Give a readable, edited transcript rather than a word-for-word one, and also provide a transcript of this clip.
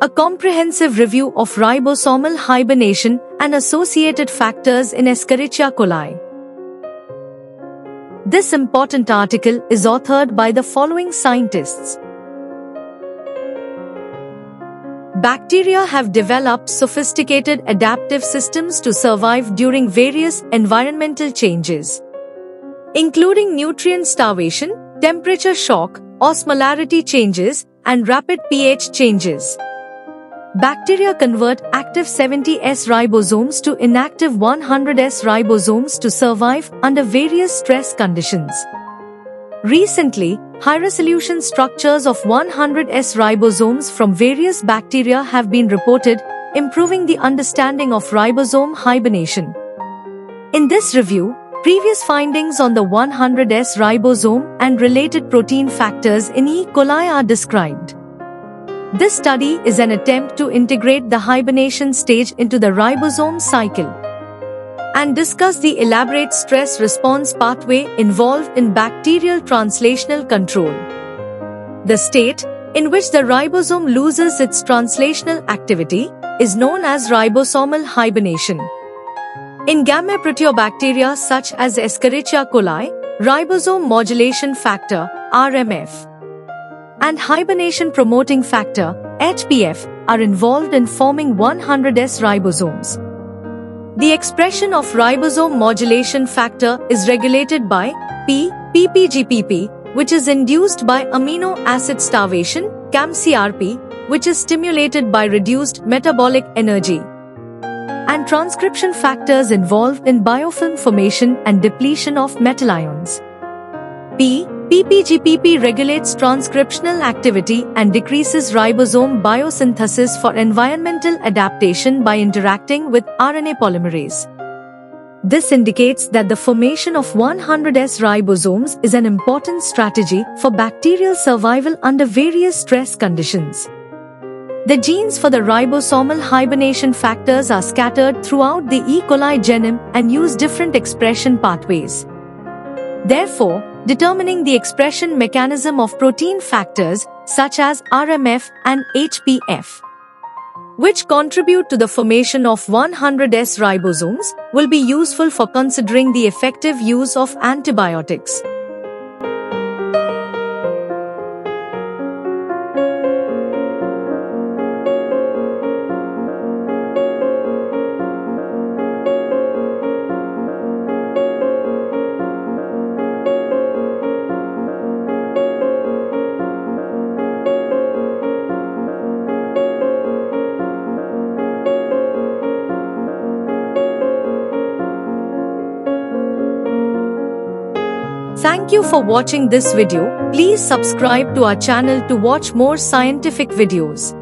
a comprehensive review of ribosomal hibernation and associated factors in Escherichia coli. This important article is authored by the following scientists. Bacteria have developed sophisticated adaptive systems to survive during various environmental changes, including nutrient starvation, temperature shock, osmolarity changes, and rapid pH changes. Bacteria convert active 70S ribosomes to inactive 100S ribosomes to survive under various stress conditions. Recently, high-resolution structures of 100S ribosomes from various bacteria have been reported, improving the understanding of ribosome hibernation. In this review, previous findings on the 100S ribosome and related protein factors in E. coli are described. This study is an attempt to integrate the hibernation stage into the ribosome cycle and discuss the elaborate stress response pathway involved in bacterial translational control. The state in which the ribosome loses its translational activity is known as ribosomal hibernation. In Gamma-proteobacteria such as Escherichia coli, ribosome modulation factor (RMF) and hibernation promoting factor (HPF) are involved in forming 100S ribosomes. The expression of ribosome modulation factor is regulated by PPGPP, which is induced by amino acid starvation, CAMCRP, which is stimulated by reduced metabolic energy, and transcription factors involved in biofilm formation and depletion of metal ions. PPGPP regulates transcriptional activity and decreases ribosome biosynthesis for environmental adaptation by interacting with RNA polymerase. This indicates that the formation of 100S ribosomes is an important strategy for bacterial survival under various stress conditions. The genes for the ribosomal hibernation factors are scattered throughout the E. coli genome and use different expression pathways. Therefore, determining the expression mechanism of protein factors such as RMF and HPF, which contribute to the formation of 100S ribosomes, will be useful for considering the effective use of antibiotics. Thank you for watching this video. Please subscribe to our channel to watch more scientific videos.